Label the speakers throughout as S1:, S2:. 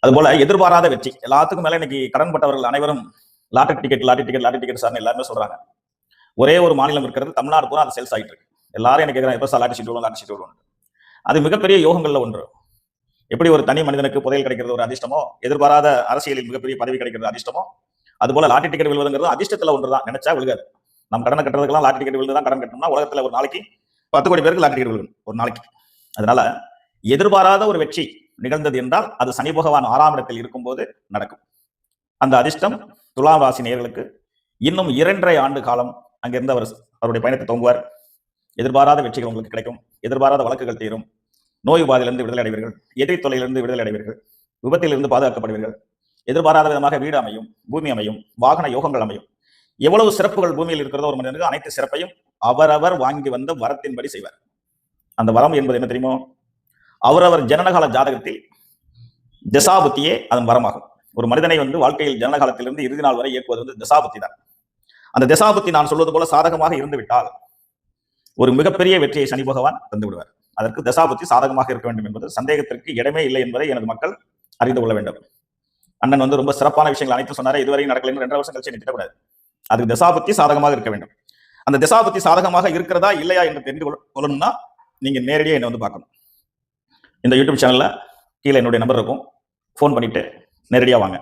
S1: அதுபோல எதிர்பாராத வெற்றி. எல்லாத்துக்கும் மேல இன்னைக்கு கடன் பட்டவர்கள் அனைவரும் லாட்டரி டிக்கெட் சார்னு எல்லாருமே சொல்றாங்க. ஒரே ஒரு மாநிலம் இருக்கிறது, தமிழ்நாடு பூரா அது சேல்ஸ் ஆகிட்டு இருக்கு. எல்லாரும் என்ன கேட்கறாங்க, எப்ப சார் லாட்டரி சீட் விழும். அது மிகப்பெரிய யோகங்கள்ல ஒன்று. எப்படி ஒரு தனி மனிதனுக்கு புதையல் கிடைக்கிறது ஒரு அதிர்ஷ்டமோ, எதிர்பாராத அரசியலில் மிகப்பெரிய பதவி கிடைக்கிறது அதிர்ஷ்டமோ, அதுபோல லாட்டரி டிக்கெட் விழுவதுங்கிறது அதிர்ஷ்டத்துல ஒன்றுதான். நினைச்சா விழுகாது. நம்ம கடனை கட்டுறதுக்கெல்லாம் லாட்டரி டிக்கெட் விழுந்துதான் கடன் கட்டணும்னா உலகத்துல ஒரு நாளைக்கு 10 கோடி பேருக்கு லாட்டரி டிக்கெட் விழுகும் ஒரு நாளைக்கு. அதனால எதிர்பாராத ஒரு வெற்றி நிகழ்ந்தது என்றால் அது சனி பகவான் 6ஆம் இடத்தில் இருக்கும்போது நடக்கும். அந்த அதிர்ஷ்டம் துலாம் ராசி நேயர்களுக்கு இன்னும் 2.5 ஆண்டு காலம் அங்கிருந்து அவருடைய பயணத்தை துவங்குவார். எதிர்பாராத வெற்றிகள் உங்களுக்கு கிடைக்கும். எதிர்பாராத வழக்குகள் தீரும். நோய் உபாதையிலிருந்து விடுதலை அடைவீர்கள். எதிரி தொல்லையிலிருந்து விடுதலை அடைவீர்கள். விபத்திலிருந்து பாதுகாக்கப்படுவீர்கள். எதிர்பாராத விதமாக வீடு அமையும், பூமி அமையும், வாகன யோகங்கள் அமையும். எவ்வளவு சிறப்புகள் பூமியில் இருக்கிறதோ ஒரு மனிதனுக்கு அனைத்து சிறப்பையும் அவரவர் வாங்கி வந்த வரத்தின்படி செய்வார். அந்த வரம் என்பது என்ன தெரியுமோ? அவரவர் ஜனனகால ஜாதகத்தில் தசாபுத்தியே அதன் வரமாகும். ஒரு மனிதனை வாழ்க்கையில் ஜனனகாலத்திலிருந்து இறுதி நாள் வரை இயக்குவது தசாபுத்தி தான். அந்த தசாபுத்தி நான் சொல்வது போல சாதகமாக இருந்து விட்டால் ஒரு மிகப்பெரிய வெற்றியை சனி பகவான் தந்து விடுவார். அதற்கு தசாபுத்தி சாதகமாக இருக்க வேண்டும் என்பது சந்தேகத்திற்கு இடமே இல்லை என்பதை எனது மக்கள் அறிந்து கொள்ள வேண்டும். அண்ணன் ரொம்ப சிறப்பான விஷயங்கள் அனைத்து சொன்னாரே, இதுவரை நடக்கல, 2 வருஷம் கழிச்சு நிறுத்தக்கூடாது. அதுக்கு தசாபுத்தி சாதகமாக இருக்க வேண்டும். அந்த தசாபுத்தி சாதகமாக இருக்கிறதா இல்லையா என்று தெரிந்து கொள்ளணும்னா நீங்க நேரடியாக என்ன பார்க்கணும். இந்த யூடியூப் சேனல்ல கீழே என்னுடைய நம்பர் இருக்கும். போன் பண்ணிட்டு நேரடியா வாங்க.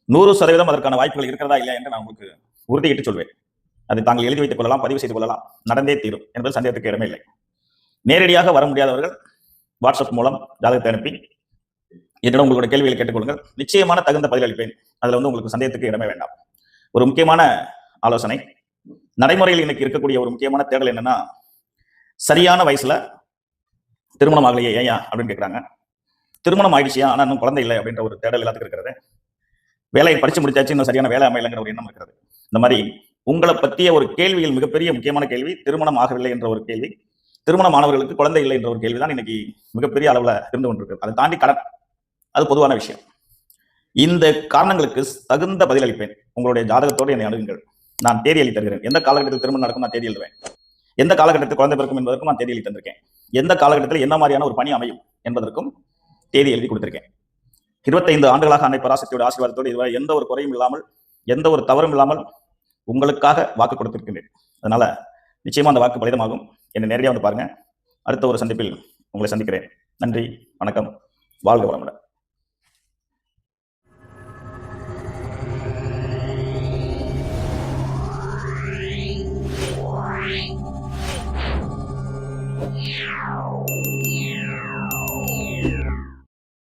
S1: 100% அதற்கான வாய்ப்புகள் இருக்கிறதா இல்லையா என்று நான் உங்களுக்கு உறுதியிட்டு சொல்வேன். அதை தாங்கள் எழுதி வைத்துக் கொள்ளலாம், பதிவு செய்து கொள்ளலாம். நடந்தே தீரும் என்பது சந்தேகத்துக்கு இடமே இல்லை. நேரடியாக வர முடியாதவர்கள் வாட்ஸ்அப் மூலம் ஜாதகத்தை அனுப்பி என்னிடம் உங்களுடைய கேள்விகளை கேட்டுக்கொள்ளுங்கள். நிச்சயமான தகுந்த பதில் அளிப்பேன். அதுல உங்களுக்கு சந்தேகத்துக்கு இடமே வேண்டாம். ஒரு முக்கியமான ஆலோசனை, நடைமுறையில் இன்னைக்கு இருக்கக்கூடிய ஒரு முக்கியமான தேடல் என்னன்னா, சரியான வயசுல திருமணம் ஆகலையே ஏயா அப்படின்னு கேட்கறாங்க. திருமணம் ஆயிடுச்சியா ஆனா இன்னும் குழந்தை இல்லை அப்படின்ற ஒரு தேடல் எல்லாத்துக்கும் இருக்கிறது. வேலையை படிச்சு முடிச்சாச்சு, இன்னும் சரியான வேலை அமையலைங்கிற ஒரு எண்ணம் இருக்கிறது. இந்த மாதிரி உங்களை பற்றிய ஒரு கேள்வியில் மிகப்பெரிய முக்கியமான கேள்வி திருமணம் ஆகவில்லை என்ற ஒரு கேள்வி, திருமணமானவர்களுக்கு குழந்தை இல்லை என்ற ஒரு கேள்விதான் இன்னைக்கு மிகப்பெரிய அளவுல இருந்து கொண்டிருக்கு. அதை தாண்டி கடன், அது பொதுவான விஷயம். இந்த காரணங்களுக்கு தகுந்த பதில் அளிப்பேன். உங்களுடைய ஜாதகத்தோடு என்னை அணுகுங்கள். நான் தேதி எழுதி தருகிறேன். எந்த காலகட்டத்தில் திருமணம் நடக்கும் நான் தேதி எழுதுவேன். எந்த காலகட்டத்தில் குழந்தை பிறக்கும் என்பதற்கும் நான் தேதி எழுதி தந்திருக்கேன். எந்த காலகட்டத்தில் என்ன மாதிரியான ஒரு பணி அமையும் என்பதற்கும் தேதி எழுதி கொடுத்திருக்கேன். 25 ஆண்டுகளாக அன்னை பராசக்தியோட ஆசீர்வாதத்தோடு இதுவரை எந்த ஒரு குறையும் இல்லாமல், எந்த ஒரு தவறும் இல்லாமல் உங்களுக்காக வாக்கு கொடுத்திருக்கின்றேன். அதனால நிச்சயமா அந்த வாக்கு பலிதமாகும். என்னை நேரடியாக பாருங்க. அடுத்த ஒரு சந்திப்பில் உங்களை சந்திக்கிறேன். நன்றி, வணக்கம், வாழ்க வளமுடன்.